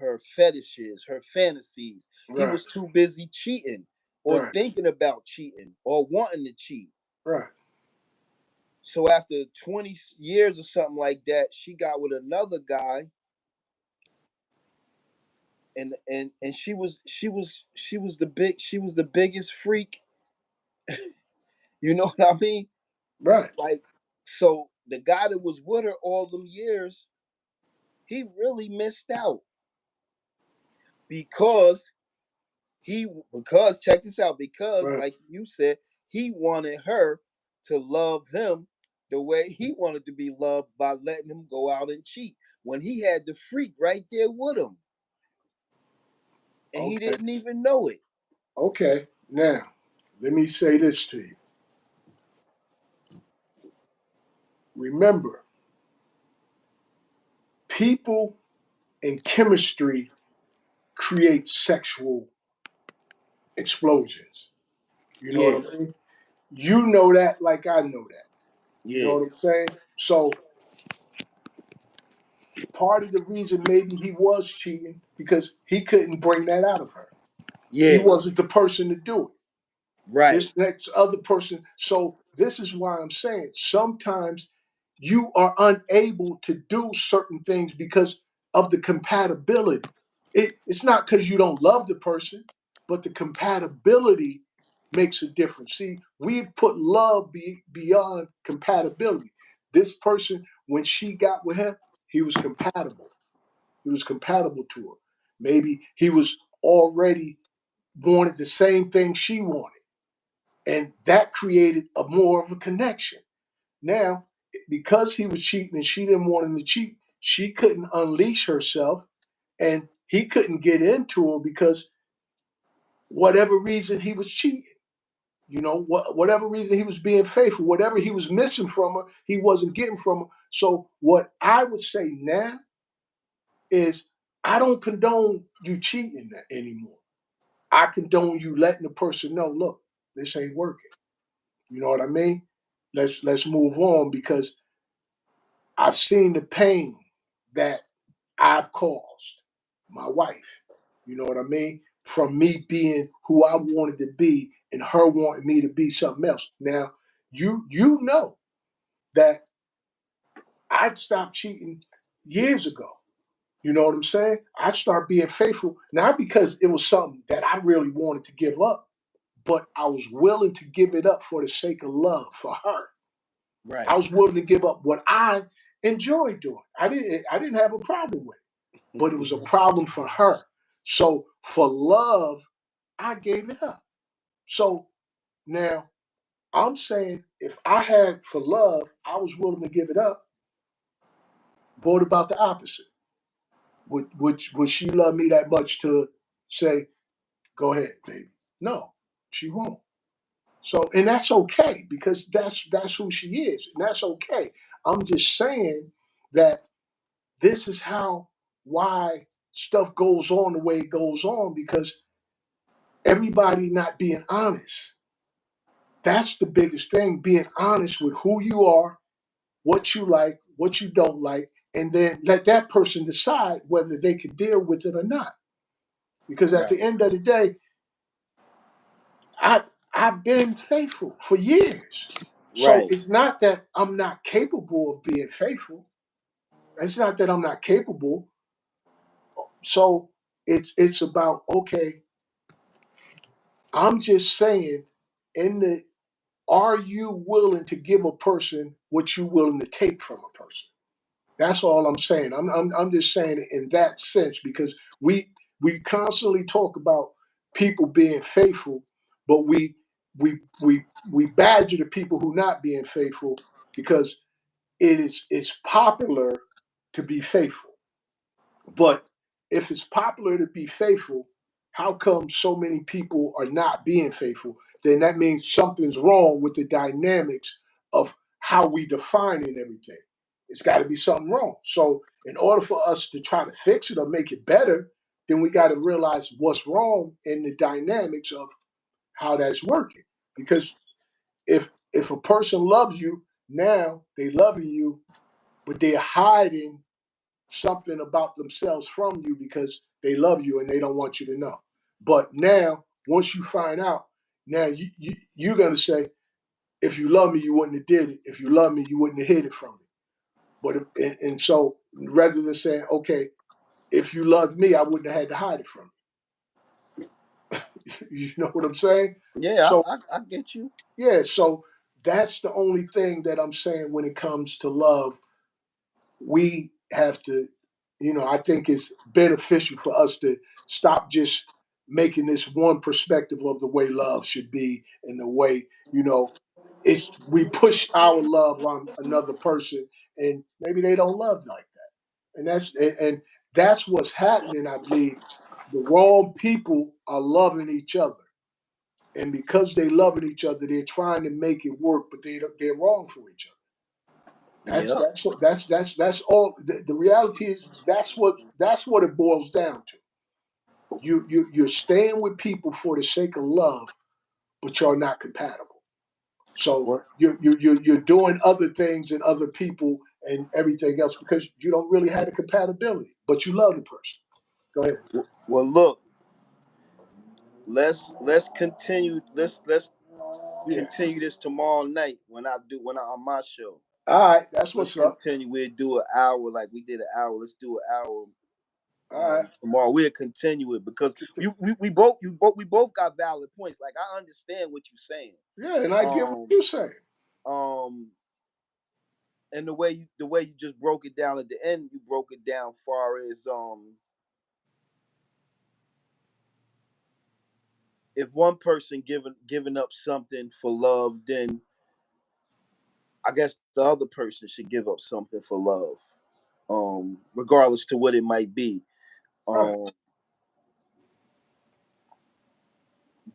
her fetishes, her fantasies. He right, was too busy cheating or right, thinking about cheating or wanting to cheat. right. So after 20 years or something like that, she got with another guy, and she was the biggest freak. You know what I mean? Right. Like, so the guy that was with her all them years, he really missed out because because check this out, because Right. like you said, he wanted her to love him the way he wanted to be loved by letting him go out and cheat when he had the freak right there with him and he Okay. didn't even know it. Okay. Now, let me say this to you. Remember, people and chemistry create sexual explosions. You know Yeah, what I mean? You know that like I know that. You know yeah, what I'm saying? So part of the reason maybe he was cheating because he couldn't bring that out of her. He yeah, wasn't the person to do it. right. This next other person. So this is why I'm saying sometimes you are unable to do certain things because of the compatibility. It's not because you don't love the person, but the compatibility makes a difference. See, we've put love beyond compatibility. This person, when she got with him, he was compatible. He was compatible to her. Maybe he was already wanted the same thing she wanted. and that created a more of a connection. Now, because he was cheating and she didn't want him to cheat, she couldn't unleash herself, and he couldn't get into her because whatever reason he was cheating. Whatever reason he was being faithful, whatever he was missing from her, he wasn't getting from her. So what I would say now is I don't condone you cheating anymore. I condone you letting the person know, look, this ain't working. You know what I mean? Let's move on because I've seen the pain that I've caused my wife. You know what I mean? From me being who I wanted to be and her wanting me to be something else. Now, you know that I'd stopped cheating years ago. You know what I'm saying? I started being faithful, not because it was something that I really wanted to give up, but I was willing to give it up for the sake of love for her. Right. I was willing to give up what I enjoyed doing. I didn't have a problem with it, but it was a problem for her. So for love, I gave it up. So now I'm saying if I had for love, I was willing to give it up. But what about the opposite? Would she love me that much to say, "Go ahead, baby"? No, she won't. So, and that's okay because that's who she is, and that's okay. I'm just saying that this is how why stuff goes on the way it goes on because everybody not being honest. That's the biggest thing, being honest with who you are, what you like, what you don't like, and then let that person decide whether they can deal with it or not. Because at Right. the end of the day, I I've been faithful for years. So Right. it's not that I'm not capable of being faithful. It's not that I'm not capable. So it's about okay, I'm just saying in the are you willing to give a person what you're willing to take from a person? That's all I'm saying. I'm just saying it in that sense because we constantly talk about people being faithful, but we badger the people who not being faithful because it's popular to be faithful. But if it's popular to be faithful, how come so many people are not being faithful? Then that means something's wrong with the dynamics of how we define and everything. It's got to be something wrong. So, in order for us to try to fix it or make it better, then we got to realize what's wrong in the dynamics of how that's working. Because if a person loves you now, they loving you, but they're hiding something about themselves from you because they love you and they don't want you to know. But now, once you find out, now you're going to say, if you love me, you wouldn't have did it. If you love me, you wouldn't have hid it from me. But and so rather than saying, okay, if you loved me, I wouldn't have had to hide it from you. You know what I'm saying? Yeah, So I get you. yeah, so that's the only thing that I'm saying when it comes to love. We have to, I think it's beneficial for us to stop just making this one perspective of the way love should be and the way, it's we push our love on another person and maybe they don't love like that. And that's what's happening, I believe. The wrong people are loving each other. And because they loving each other, they're trying to make it work, but they're wrong for each other. Yeah. That's all. The reality is that's what it boils down to. You're staying with people for the sake of love, but you're not compatible. So Well, you're doing other things and other people and everything else because you don't really have the compatibility, but you love the person. Go ahead. well, look. Let's continue. Let's Yeah. continue this tomorrow night when I on my show. All right. That's Let's what's up. continue. We'll do an hour like we did an hour. Let's do an hour All right. tomorrow. We'll continue it because we both got valid points. Like I understand what you're saying. Yeah, and I get what Um you're saying. um and the way you just broke it down at the end, you broke it down far as if one person giving up something for love, then I guess the other person should give up something for love, regardless to what it might be. Right. Um,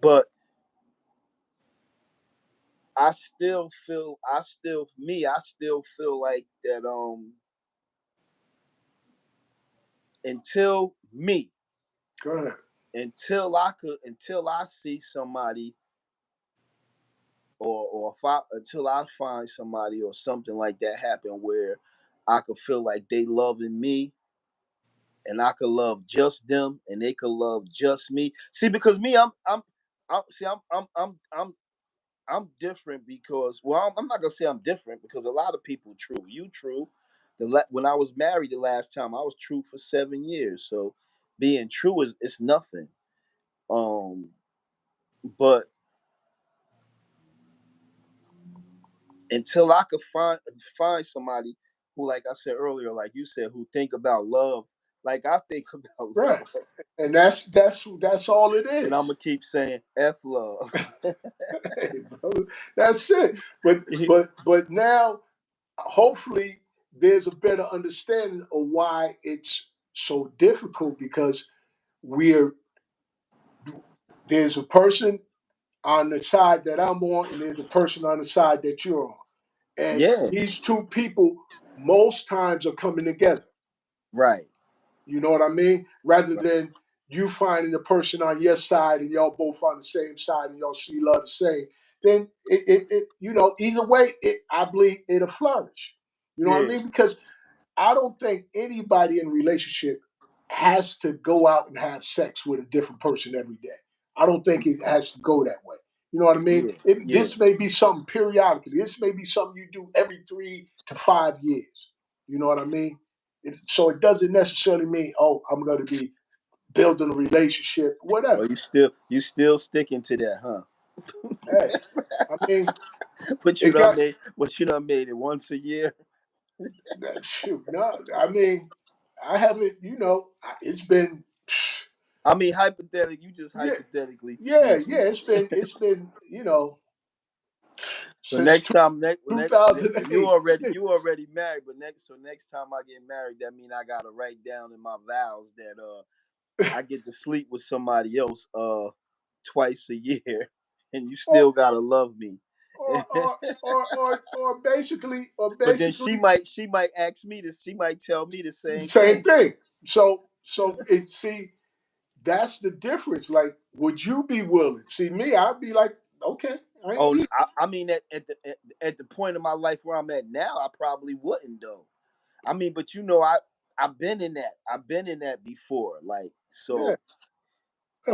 but I still feel like that. Until me, Go ahead. until I see somebody, or if I until I find somebody or something like that happen where I could feel like they loving me and I could love just them and they could love just me. See, because me, I'm see, I'm different because, well, I'm not gonna say I'm different because a lot of people true. You true. When I was married the last time, I was true for 7 years. So being true is it's nothing. Um, but until I could find somebody who, like I said earlier, like you said, who think about love, like I think about Right. love, And that's all it then I'm is. gonna keep saying F love. Hey, bro, that's it. But now, hopefully, there's a better understanding of why it's so difficult because we're there's a person on the side that I'm on, and there's a person on the side that you're on, and Yeah, these two people most times are coming together. right, You know what I mean? Rather right. than you finding the person on your side and y'all both on the same side and y'all see love the same, then it either way, I believe it'll flourish. You know what I Yeah, mean? Because I don't think anybody in a relationship has to go out and have sex with a different person every day. I don't think it has to go that way. You know what I mean? yeah, yeah, This may be something periodically. This may be something you do every 3 to 5 years. You know what I mean? So it doesn't necessarily mean, oh, I'm going to be building a relationship, Oh, whatever. you still sticking to that, huh? Hey, I mean, But it got you done made it once a year. shoot. No, I mean, I haven't. It's been. I mean, hypothetically, you just Yeah, hypothetically yeah, mentioned yeah. it. It's been So since next time, you 2008. already you already married, but next time I get married, that mean I gotta write down in my vows that I get to sleep with somebody else twice a year, and you or, still gotta love me. or, or, But then basically she might tell me the the same same thing. thing. So it see that's the difference. Like, would you be willing? See me, I'd be like, okay, I ain't Oh, need. I mean, at the point of my life where I'm at now, I probably wouldn't though. I mean, but I've been in that. I've been in that before. Like Yeah, so, yeah,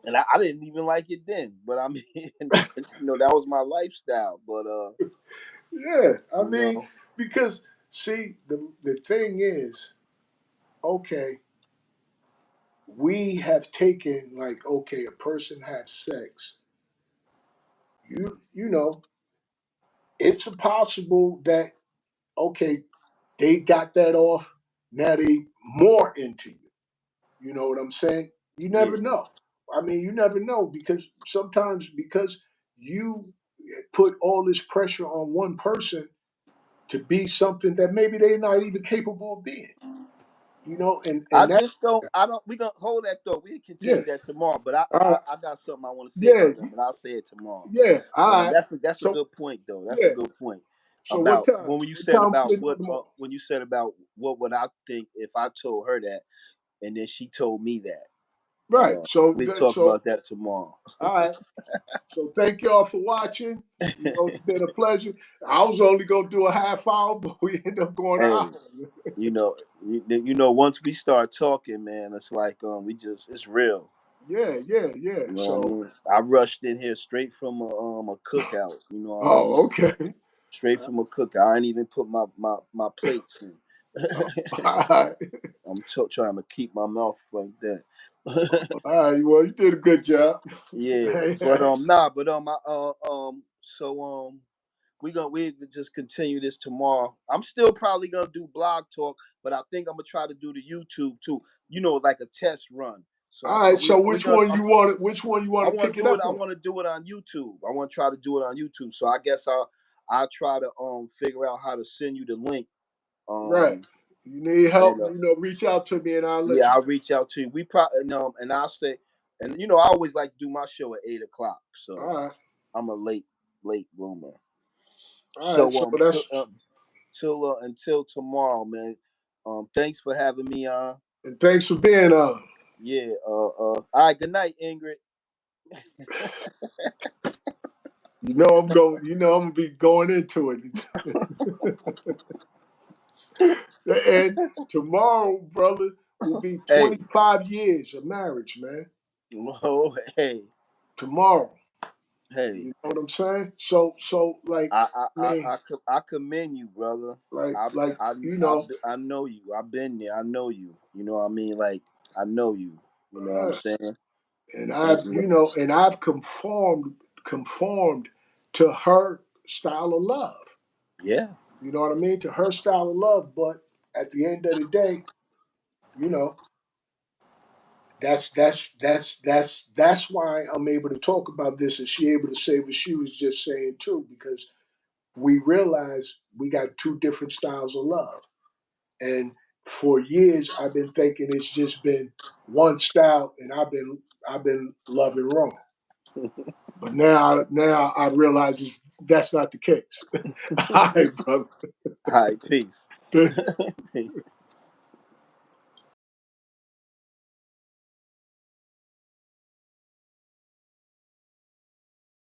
and I didn't even like it then. But I mean, that was my lifestyle. But yeah. I you mean, know, because see, the thing is, okay, we have taken like, okay, a person had sex. You know, it's possible that okay, they got that off. Now they more into you. You know what I'm saying? You never yeah, know. I mean, you never know because sometimes because you put all this pressure on one person to be something that maybe they're not even capable of being. And I that just don't. I don't. We gonna hold that thought. We can yeah, continue that tomorrow. But I all I, right, I got something I want to say yeah, about that. But I'll say it tomorrow. yeah, But all right. that's a So good point though. That's a yeah, good point so what about time? when you What said time we about can do tomorrow? when you said about what would I think if I told her that, and then she told me that. Right. So We talk so about that tomorrow. all right. So thank y'all for watching. It's been a pleasure. I was only gonna do a half hour, but we ended up going an Hey, hour. once we start talking, man, it's like it's real. Yeah, yeah, yeah. You know what I So mean? I rushed in here straight from a cookout. You know what I mean? oh, okay. Straight from a cookout. I ain't even put my plates in. All right. I'm trying to keep my mouth like that. All right. Well, you did a good job. Yeah, Hey, but hey. nah, but I so we just continue this tomorrow. I'm still probably gonna do blog talk, but I think I'm gonna try to do the YouTube too. Like a test run. So All right. So we which gonna. one you want? Which one you want I to want pick to it do it. up I on? want to do it on YouTube. I want to try to do it on YouTube. So I guess I'll try to figure out how to send you the link. Right. Um You need and help? Reach out to me and I'll let yeah, you I'll know. reach out to you. We probably and I'll say, and I always like to do my show at 8 o'clock. All So right. I'm a late bloomer. All right. So So that's till until tomorrow, man. Thanks for having me on. and thanks for being on. Yeah. All right. Good night, Ingrid. I'm going. I'm gonna be going into it. And tomorrow, brother, will be Hey. 25 years of marriage, man. Oh, hey. Tomorrow. Hey. You know what I'm saying? So like, man, I commend you, brother. like, I like, I I know you. I've been there. I know you. You know what I mean? Like I know you. You know what I'm saying? and And, I've conformed to her style of love. yeah. You know what I mean? To her style of love. But at the end of the day, you know, that's why I'm able to talk about this and she able to say what she was just saying too, because we realize we got two different styles of love. And for years I've been thinking it's just been one style and I've been loving wrong. But now I realize that's not the case. All right, brother. All right. Peace. Peace. Peace.